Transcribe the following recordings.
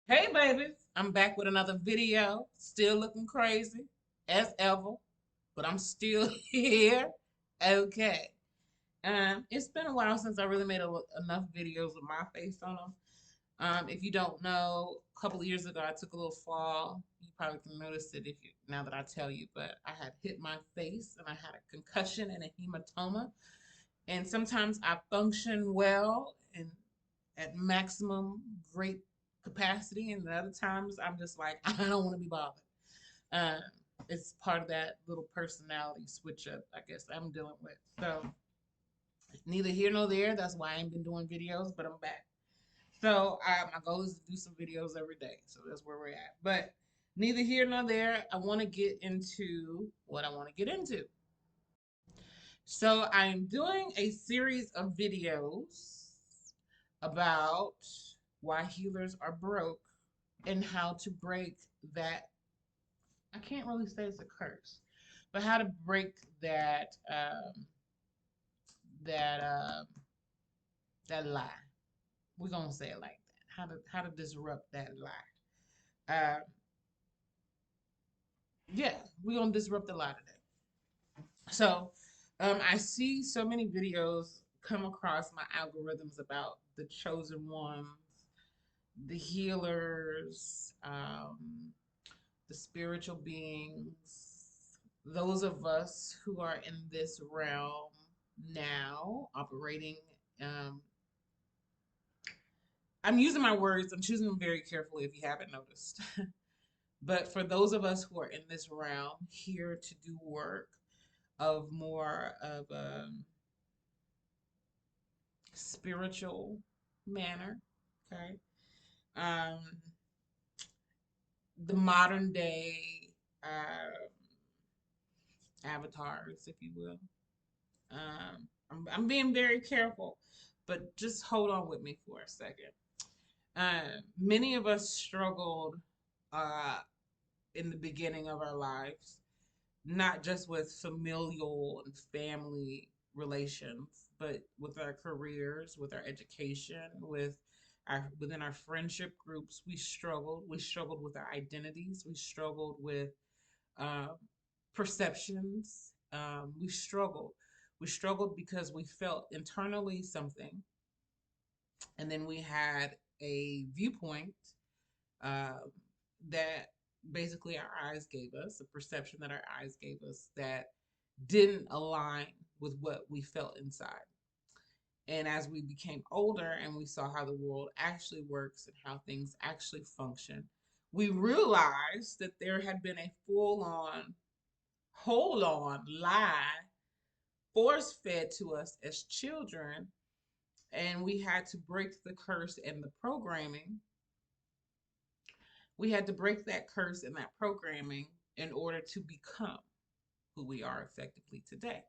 Hey babies, I'm back with another video. Still looking crazy as ever, but I'm still here. Okay. It's been a while since I really made enough videos with my face on them. If you don't know, a couple of years ago I took a little fall. You probably can notice it if you now that I tell you, but I had hit my face and I had a concussion and a hematoma. And sometimes I function well and at maximum great capacity, and the other times I'm just like I don't want to be bothered. Um, it's part of that little personality switch up, I guess I'm dealing with. So neither here nor there. That's why I ain't been doing videos, but I'm back. So my goal is to do some videos every day. So that's where we're at. But neither here nor there. I want to get into what I want to get into. So I'm doing a series of videos about why healers are broke and how to break that. I can't really say it's a curse, but how to break that that lie. We're gonna say it like that. How to disrupt that lie. Yeah, we're gonna disrupt the lie today. So, I see so many videos come across my algorithms about the chosen ones, the healers, the spiritual beings, those of us who are in this realm now operating. Um, I'm using my words, I'm choosing them very carefully if you haven't noticed. But for those of us who are in this realm here to do work of more of a spiritual manner, okay? Um, the modern day avatars, if you will. I'm being very careful, but just hold on with me for a second. Many of us struggled uh, in the beginning of our lives, not just with familial and family relations, but with our careers, with our education, within our friendship groups. We struggled. We struggled with our identities. We struggled with uh, perceptions. We struggled. We struggled because we felt internally something, and then we had a viewpoint uh, that basically our eyes gave us, a perception that our eyes gave us that didn't align with what we felt inside. And as we became older and we saw how the world actually works and how things actually function, we realized that there had been a full on, hold on lie force fed to us as children. And we had to break the curse and the programming. We had to break that curse and that programming in order to become who we are effectively today.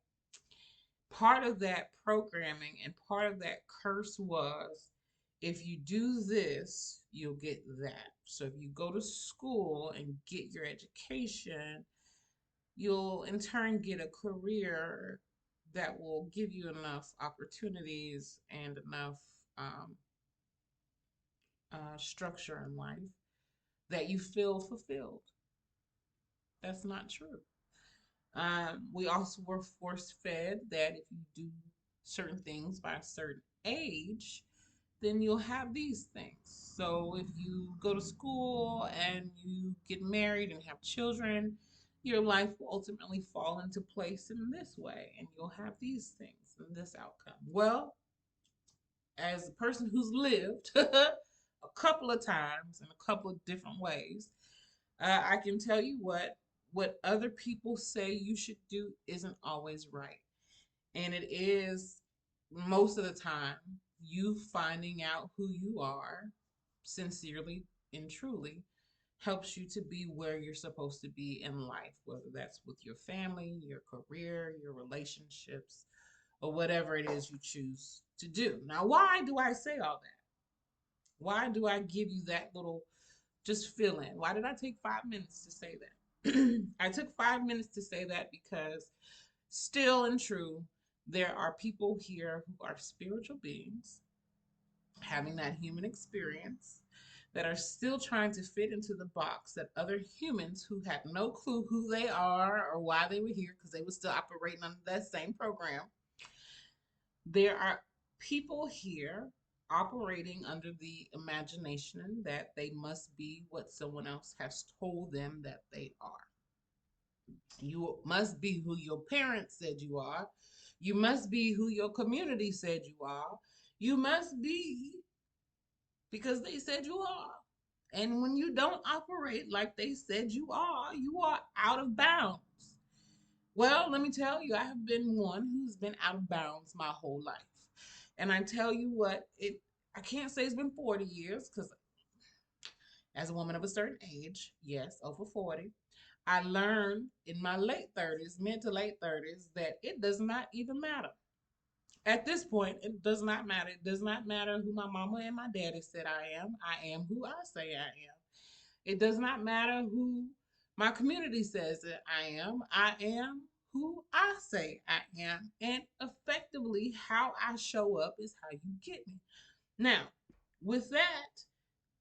Part of that programming and part of that curse was if you do this, you'll get that. So if you go to school and get your education, you'll in turn get a career that will give you enough opportunities and enough um, structure in life that you feel fulfilled. That's not true. We also were force fed that if you do certain things by a certain age, then you'll have these things. So if you go to school and you get married and have children, your life will ultimately fall into place in this way, and you'll have these things and this outcome. Well, as a person who's lived a couple of times in a couple of different ways, I can tell you what other people say you should do isn't always right. And it is most of the time you finding out who you are sincerely and truly helps you to be where you're supposed to be in life, whether that's with your family, your career, your relationships, or whatever it is you choose to do. Now, why do I say all that? Why do I give you that little just feeling? Why did I take 5 minutes to say that? I took 5 minutes to say that because still and true, there are people here who are spiritual beings having that human experience. that are still trying to fit into the box that other humans who had no clue who they are or why they were here because they were still operating under that same program. There are people here operating under the imagination that they must be what someone else has told them that they are. You must be who your parents said you are. You must be who your community said you are. You must be because they said you are. And when you don't operate like they said you are out of bounds. Well, let me tell you, I have been one who's been out of bounds my whole life. And I tell you what, I can't say it's been 40 years because as a woman of a certain age, yes, over 40, I learned in my late 30s, mid to late 30s, that it does not even matter. At this point, it does not matter. It does not matter who my mama and my daddy said I am. I am who I say I am. It does not matter who my community says that I am. I am who I say I am. And effectively, how I show up is how you get me. Now, with that,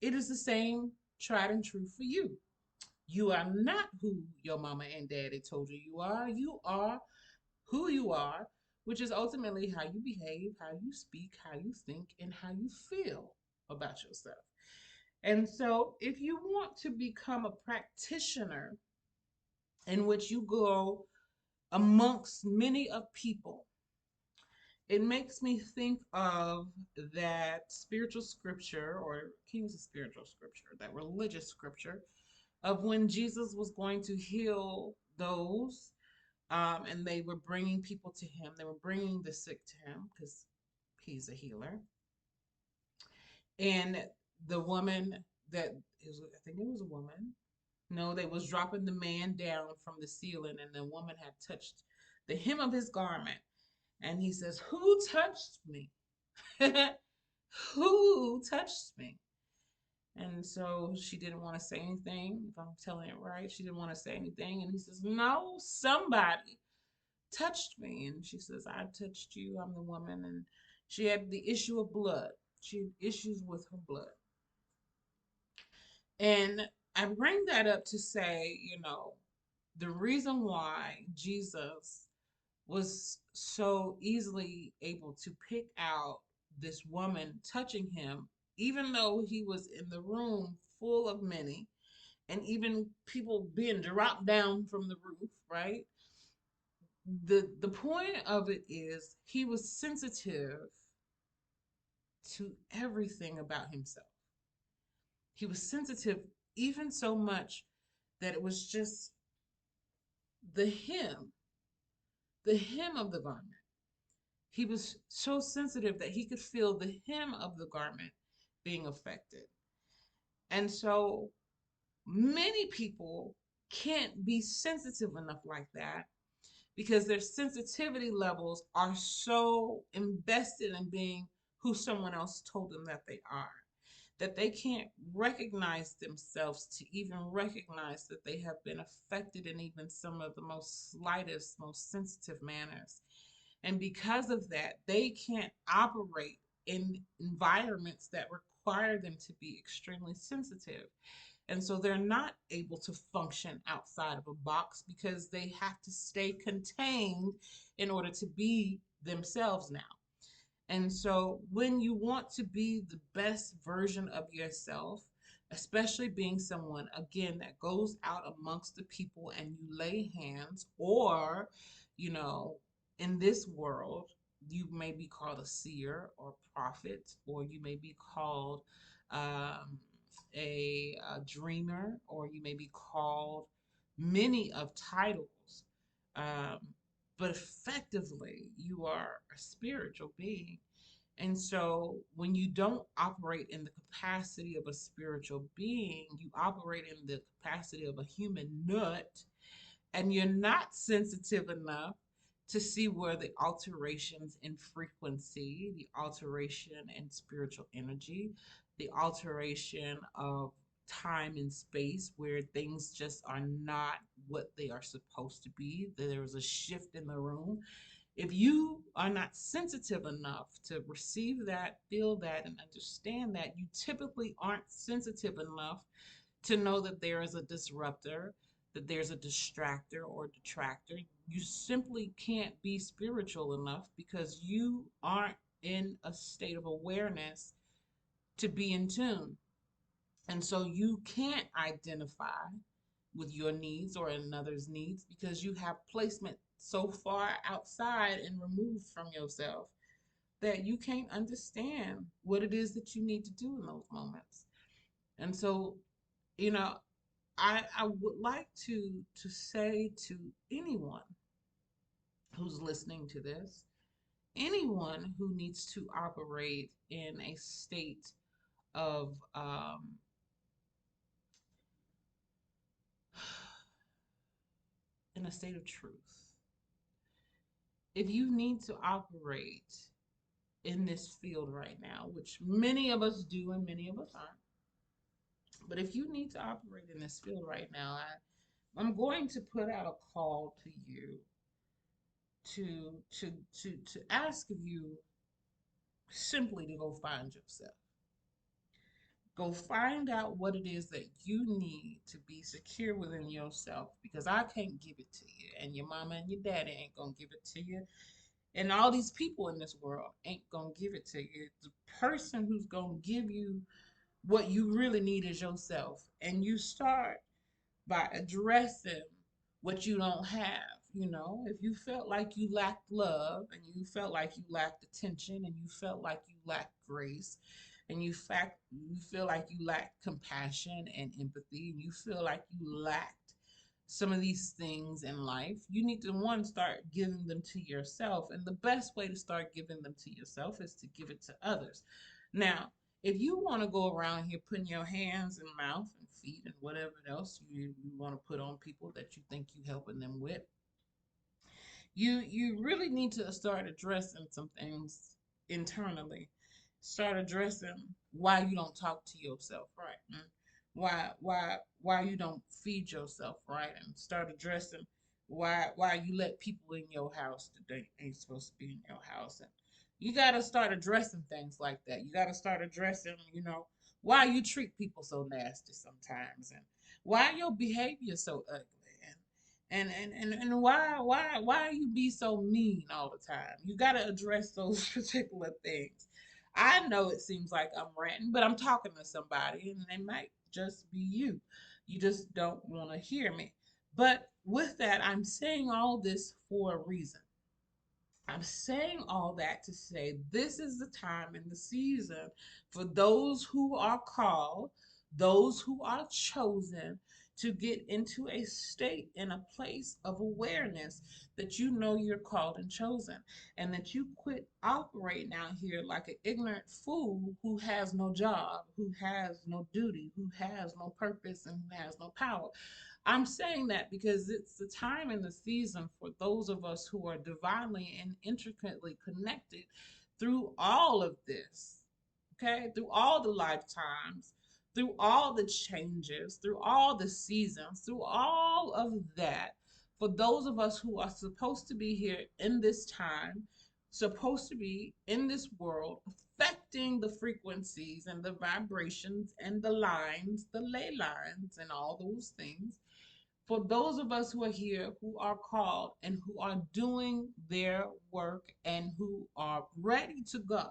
it is the same tried and true for you. You are not who your mama and daddy told you you are. You are who you are, which is ultimately how you behave, how you speak, how you think, and how you feel about yourself. And so, if you want to become a practitioner in which you go amongst many of people, it makes me think of that spiritual scripture, or King's spiritual scripture, that religious scripture of when Jesus was going to heal those, and they were bringing people to him. They were bringing the sick to him because he's a healer. And the woman that is, I think it was a woman. No, they was dropping the man down from the ceiling, and the woman had touched the hem of his garment. And he says, "Who touched me? Who touched me?" And so she didn't want to say anything. If I'm telling it right, she didn't want to say anything. And he says, "No, somebody touched me." And she says, "I touched you. I'm the woman." And she had the issue of blood. She had issues with her blood. And I bring that up to say, the reason why Jesus was so easily able to pick out this woman touching him, even though he was in the room full of many, and even people being dropped down from the roof, right? The point of it is he was sensitive to everything about himself. He was sensitive even so much that it was just the hem, the hem of the garment. He was so sensitive that he could feel the hem of the garment being affected. And so many people can't be sensitive enough like that because their sensitivity levels are so invested in being who someone else told them that they are, that they can't recognize themselves to even recognize that they have been affected in even some of the most slightest, most sensitive manners. And because of that, they can't operate in environments that require them to be extremely sensitive. And so they're not able to function outside of a box because they have to stay contained in order to be themselves now. And so when you want to be the best version of yourself, especially being someone, again, that goes out amongst the people and you lay hands, or, you know, in this world, you may be called a seer or prophet, or you may be called um, a dreamer, or you may be called many of titles. Um, but effectively, you are a spiritual being. And so when you don't operate in the capacity of a spiritual being, you operate in the capacity of a human nut, and you're not sensitive enough to see where the alterations in frequency, the alteration in spiritual energy, the alteration of time and space where things just are not what they are supposed to be. There is a shift in the room. If you are not sensitive enough to receive that, feel that, and understand that, you typically aren't sensitive enough to know that there is a disruptor, that there's a distractor or detractor. You simply can't be spiritual enough because you aren't in a state of awareness to be in tune. And so you can't identify with your needs or another's needs because you have placement so far outside and removed from yourself that you can't understand what it is that you need to do in those moments. And so, you know, I would like to say to anyone who's listening to this, anyone who needs to operate in a state of in a state of truth. If you need to operate in this field right now, which many of us do and many of us aren't, but if you need to operate in this field right now, I'm going to put out a call to you to ask you simply to go find yourself. Go find out what it is that you need to be secure within yourself because I can't give it to you, and your mama and your daddy ain't gonna give it to you, and all these people in this world ain't gonna give it to you. The person who's gonna give you what you really need is yourself, and you start by addressing what you don't have. You know, if you felt like you lacked love and you felt like you lacked attention and you felt like you lacked grace and you feel like you lacked compassion and empathy and you feel like you lacked some of these things in life, you need to one start giving them to yourself. And the best way to start giving them to yourself is to give it to others. Now, if you want to go around here putting your hands and mouth and feet and whatever else you want to put on people that you think you helping them with, you really need to start addressing some things internally. Start addressing why you don't talk to yourself right, and why you don't feed yourself right, and start addressing why you let people in your house that they ain't supposed to be in your house. And you got to start addressing things like that. You got to start addressing, why you treat people so nasty sometimes, and why your behavior is so ugly, and why you be so mean all the time. You got to address those particular things. I know it seems like I'm ranting, but I'm talking to somebody, and they might just be you. You just don't want to hear me. But with that, I'm saying all this for a reason. I'm saying all that to say this is the time and the season for those who are called, those who are chosen to get into a state and a place of awareness that you know you're called and chosen, and that you quit operating out here like an ignorant fool who has no job, who has no duty, who has no purpose, and who has no power. I'm saying that because it's the time and the season for those of us who are divinely and intricately connected through all of this, okay? Through all the lifetimes, through all the changes, through all the seasons, through all of that. For those of us who are supposed to be here in this time, supposed to be in this world, affecting the frequencies and the vibrations and the lines, the ley lines, and all those things, for those of us who are here, who are called and who are doing their work and who are ready to go,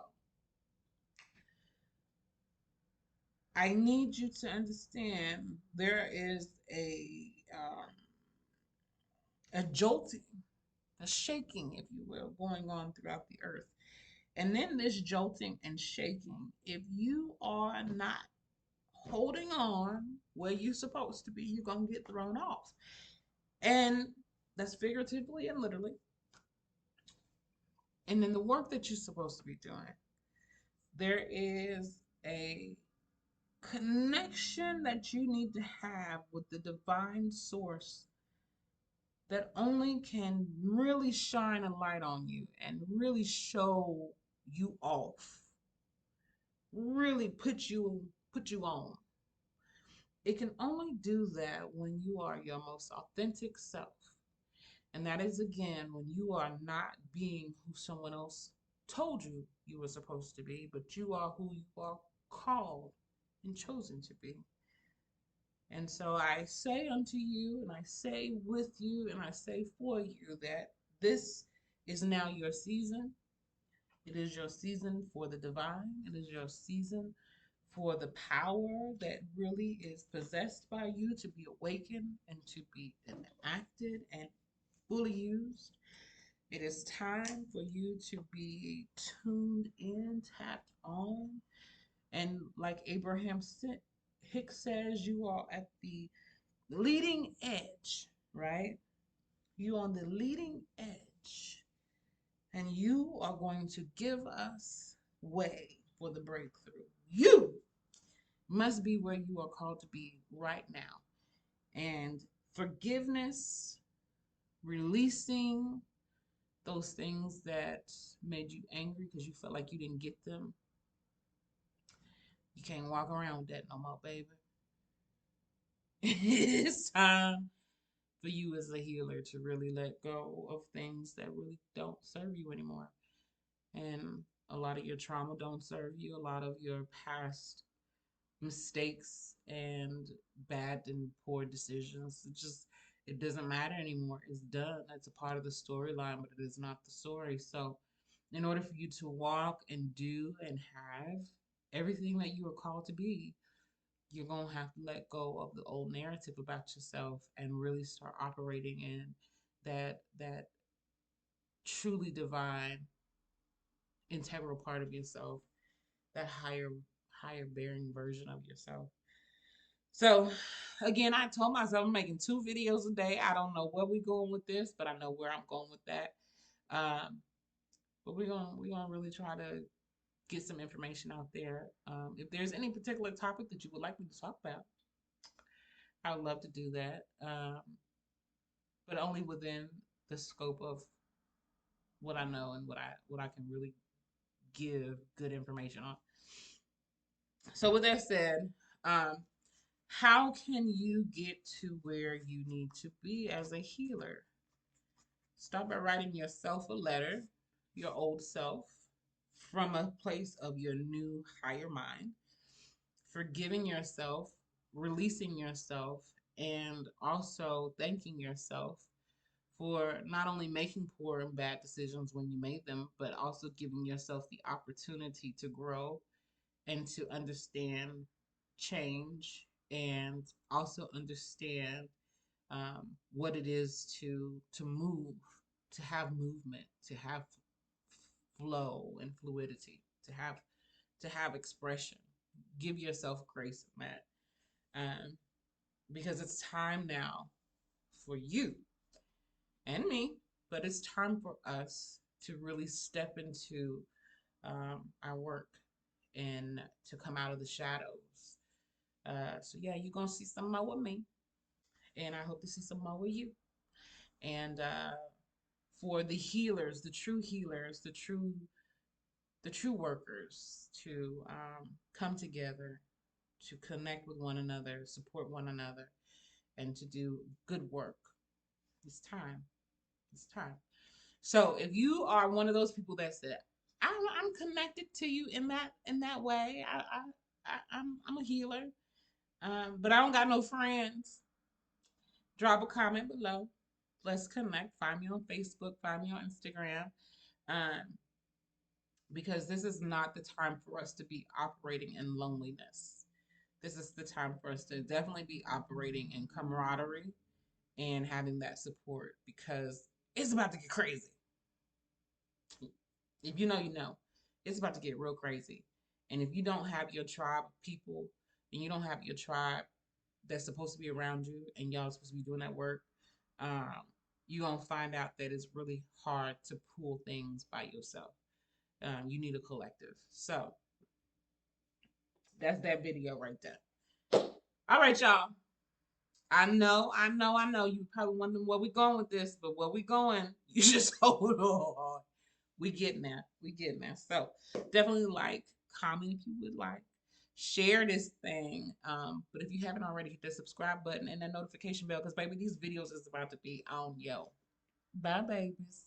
I need you to understand there is a jolting, a shaking, if you will, going on throughout the earth. And then this jolting and shaking, if you are not holding on where you're supposed to be, you're going to get thrown off. And that's figuratively and literally. And then the work that you're supposed to be doing, there is a connection that you need to have with the divine source that only can really shine a light on you and really show you off, really put you on. It can only do that when you are your most authentic self. And that is again when you are not being who someone else told you you were supposed to be, but you are who you are called and chosen to be. And so I say unto you, and I say with you, and I say for you that this is now your season. It is your season for the divine. It is your season for the power that really is possessed by you to be awakened and to be enacted and fully used. It is time for you to be tuned in, tapped on, and like Hicks says, you are at the leading edge, right? You on the leading edge, and you are going to give us way for the breakthrough. You must be where you are called to be right now. And forgiveness, releasing those things that made you angry because you felt like you didn't get them. You can't walk around with that no more, baby. It's time for you as a healer to really let go of things that really don't serve you anymore. And a lot of your trauma don't serve you. A lot of your past mistakes and bad and poor decisions, it doesn't matter anymore. It's done. It's a part of the storyline, but it is not the story. So in order for you to walk and do and have everything that you are called to be, you're going to have to let go of the old narrative about yourself and really start operating in that truly divine integral part of yourself, that higher bearing version of yourself. So again, I told myself I'm making 2 videos a day. I don't know where we're going with this, but I know where I'm going with that. Um, but we're gonna really try to get some information out there. If there's any particular topic that you would like me to talk about, I would love to do that. But only within the scope of what I know and what I can really give good information on. So with that said, um, how can you get to where you need to be as a healer? Start by writing yourself a letter, your old self, from a place of your new higher mind, forgiving yourself, releasing yourself, and also thanking yourself for not only making poor and bad decisions when you made them, but also giving yourself the opportunity to grow and to understand change and also understand what it is to move, to have movement, to have flow and fluidity, to have expression. Give yourself grace in that, because it's time now for you and me, but it's time for us to really step into our work and to come out of the shadows. So yeah, you're gonna see some more with me, and I hope to see some more with you. And for the healers, the true healers, the true workers to come together, to connect with one another, support one another, and to do good work. It's time. It's time. So if you are one of those people that said, I'm connected to you in that way. I'm a healer, but I don't got no friends. Drop a comment below. Let's connect. Find me on Facebook. Find me on Instagram. Um, because this is not the time for us to be operating in loneliness. This is the time for us to definitely be operating in camaraderie and having that support because it's about to get crazy. If you know, you know. It's about to get real crazy. And if you don't have your tribe of people and you don't have your tribe that's supposed to be around you and y'all supposed to be doing that work, um, you're going to find out that it's really hard to pull things by yourself. You need a collective. So that's that video right there. All right, y'all. I know. You probably wondering where we going with this, but where we going, you just hold on. We getting there. We getting there. So definitely like, comment if you would like, share this thing. But if you haven't already, hit the subscribe button and that notification bell because baby, these videos is about to be on yo. Bye, babies.